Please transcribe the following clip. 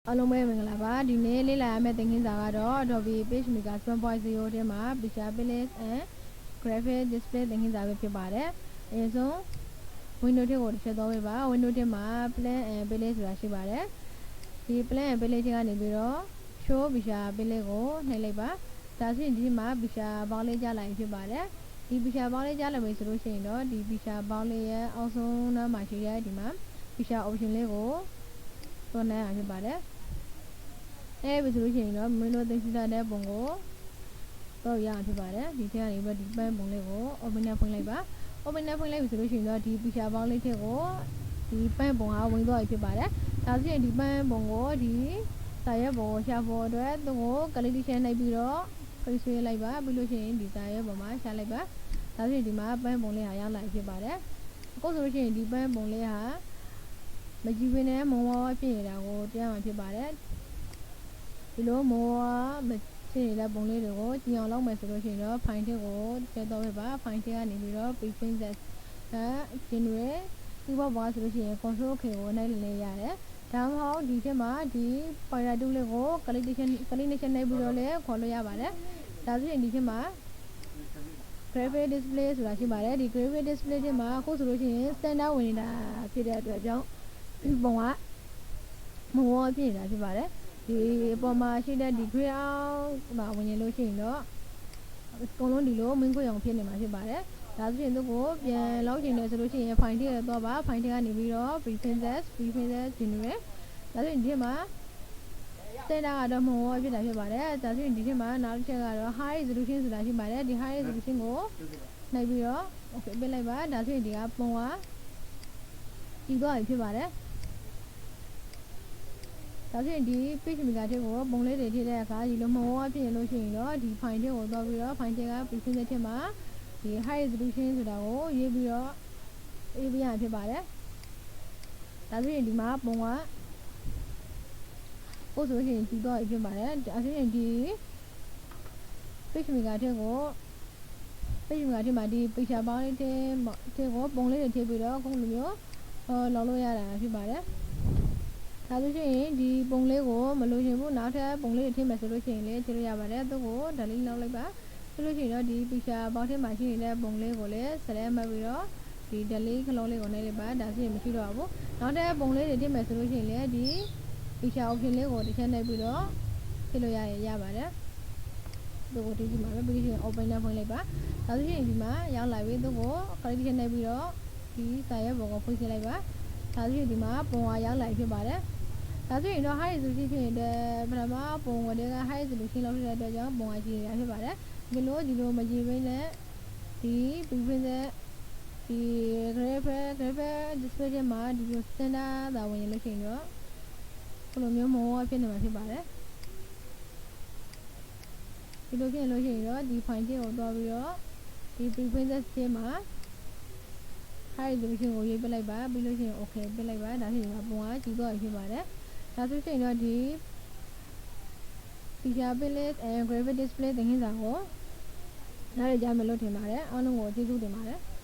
အားလုံးပဲမင်္ဂလာပါဒီနေ့လေ့လာရမယ့်သင်ခန်းစာကတော့ Adobe PageMaker 7.0 ထဲမှာ Picture Palette and Graphic Display သင်ခန်းစာပဲဖြစ်ပါတယ်အရင်ဆုံး Window ထဲကိုတစ်ချက်သွားပေးပါ Window ထဲမှာ Plan and Palette ဆိုတာရှိပါတယ်ဒီ Plan and Palette ကနေပြီးတော့ Show Picture Palette ကိုနှိပ်လိုက်ပါဒါဆိုရင်ဒီမှာ Picture ပေါင်းလေးကြားလိုက်ဖြစ်ပါတယ်ဒီ Picture ပေါင်းလေးကြားလိုက်ပြီဆိုလို့ရှိရင်တော့ဒီ Picture ပေါင်းလေးရဲ့အောက်ဆုံးနားမှာရှိတဲ့ဒီမှာ Picture Option လေးကိုသွင်းနိုင်အောင်ဖြစ်ပါတယ်ပြီဆိုလို့ရှိရင်တော့မင်းတို့သိသိတဲ့ပုံကိုတော့ရအောင်ဖြစ်ပါတယ်ဒီထဲကနေပြီးဒီပန်းပုံလေးကို open နဲ့ဖွင့်လိုက်ပါ open နဲ့ဖွင့်လိုက်ပြီဆိုလို့ရှိရင်တော့ဒီ picture ပေါင်းလေးထဲကိုဒီပန်းပုံကဝင်သွားပြီဖြစ်ပါတယ်ဒါဆိုရင်ဒီပန်းပုံကိုဒီစာရွက်ပုံကိုရှာဖို့အတွက်သူ့ကို calculation နှိပ်ပြီးတော့ click ဆွဲလိုက်ပါပြီးလို့ရှိရင်ဒီစာရွက်ပုံမှာရှာလိုက်ပါဒါဆိုရင်ဒီမှာပန်းပုံလေးဟာရောက်လာဖြစ်ပါတယ်အခုဆိုလို့ရှိရင်ဒီပန်းပုံလေးဟာမကြည့်ဘဲနဲ့မုံဝါးဖြစ်နေတာကိုတရားမှဖြစ်ပါတယ်ဒီလိုမောမဖြစ်နေတဲ့ပုံလေးတွေကိုကြည့်အောင်လုပ်မယ်ဆိုလို့ရှိရင်တော့ file တွေကိုထည့်တော့ပဲပါ file ထဲကနေပြီးတော့ PageMaker generate ဒီဘောပါဆိုလို့ရှိရင် control K ကိုနှိပ်လိုက်ရတယ်ဒါမှမဟုတ်ဒီထဲမှာဒီ file tool လေးကို calculation နှိပ်ပြီးတော့လည်းခေါ်လို့ရပါတယ်ဒါဆိုရင်ဒီထဲမှာ graphic display ဆိုတာရှိပါတယ်ဒီ graphic display ထဲမှာအခုဆိုလို့ရှိရင် standard ဝင်နေတာဖြစ်တဲ့အတွက်ကြောင့်ပုံကမဝဖြစ်နေတာဖြစ်ပါတယ်ဒီပေါ်မှာရှိတဲ့ဒီ gray အောင်မှာဝင်ရလို့ရှိရင်တော့အကုန်လုံးဒီလိုမင်းခွေအောင်ဖြစ်နေမှာဖြစ်ပါတယ်ဒါဆိုရင်သူကိုပြန်လောက်ချင်တယ်ဆိုလို့ရှိရင် file ထဲတော့ပါ file ထဲကနေပြီးတော့ preferences generate ဒါဆိုရင်ဒီမှာ standard ကတော့မဟုတ်ဖြစ်တာဖြစ်ပါတယ်ဒါဆိုရင်ဒီထဲမှာနောက်တစ်ချက်ကတော့ high resolution ဆိုတာရှိပါတယ်ဒီ high resolution ကိုနှိပ်ပြီးတော့ okay ပြလိုက်ပါဒါဆိုရင်ဒီကပုံကကြည့်သွားပြီဖြစ်ပါတယ်ဒါဆိုရင်ဒီ PageMaker ထဲကိုပုံလေးတွေထည့်တဲ့အခါဒီလိုမဝါးဖြစ်ရင်လို့ရှိရင်တော့ဒီ file ထဲကိုသွားပြီးတော့ file ထဲက preference ထဲမှာဒီ high resolution ဆိုတာကိုရေးပြီးတော့ရေးပြရဖြစ်ပါတယ်ဒါဆိုရင်ဒီမှာပုံကပို့ဆိုရင်ကြည့်တော့ဖြစ်ပါတယ်ဒါဆိုရင်ဒီ PageMaker ထဲကို PageMaker ထဲမှာဒီ picture ပေါင်းလေးထဲကိုပုံလေးတွေထည့်ပြီးတော့အခုလိုမျိုးလောက်လို့ရတာဖြစ်ပါတယ်ဒါဆိုရင်ဒီပုံလေးကိုမလိုချင်ဘူးနောက်ထပ်ပုံလေးတွေထည့်မယ်ဆိုလို့ရှိရင်လည်းထည့်လို့ရပါတယ်သူ့ကို delete လုပ်လိုက်ပါဆိုလို့ရှိရင်တော့ဒီ picture ပေါင်းထဲမှာရှိနေတဲ့ပုံလေးကိုလည်း select မှတ်ပြီးတော့ဒီ delete ခလုံးလေးကိုနှိပ်လိုက်ပါဒါဆိုရင်မရှိတော့ဘူးနောက်ထပ်ပုံလေးတွေထည့်မယ်ဆိုလို့ရှိရင်လည်းဒီ picture option လေးကိုတစ်ချက်နှိပ်ပြီးတော့ထည့်လို့ရပါတယ်သူ့ကိုထည့်ကြည့်မှာပဲပြီးရင် open နဲ့ဖွင့်လိုက်ပါဒါဆိုရင်ဒီမှာရောက်လာပြီသူ့ကို calculation နှိပ်ပြီးတော့ဒီစာရွက်ပုံကိုဖွင့်လိုက်ပါဒါဆိုရင်ဒီမှာပုံကရောက်လာဖြစ်ပါတယ်ဒါဆိုရင်တော့ high resolution ဖြစ်နေတဲ့ပထမပုံဝတွေက high resolution လောက်တဲ့အတွက်ကြောင့်ပုံကကြည့်ရဖြစ်ပါတယ်ဒီလိုမကြည့်ဘဲနဲ့ဒီ preference ဒီ graphic display ထဲမှာဒီလို standard သာဝင်ရလို့ရှိရင်တော့ဘယ်လိုမျိုးမောဖြစ်နေမှာဖြစ်ပါတယ်ဒီလိုဖြစ်လို့ရှိရင်တော့ဒီ file ကိုသွားပြီးတော့ဒီ preference ထဲမှာ high resolution ကိုရေးပြလိုက်ပါပြီးလို့ရှိရင် okay ပြလိုက်ပါဒါဆိုရင်ပုံကကြည့်တော့ဖြစ်ပါတယ်ဒါဆိုရင်တော့ဒီ picture palette and graphic display သင်ခန်းစာကိုနားလည်ကြမယ်လို့ထင်ပါတယ်အားလုံးကိုကျေးဇူးတင်ပါတယ်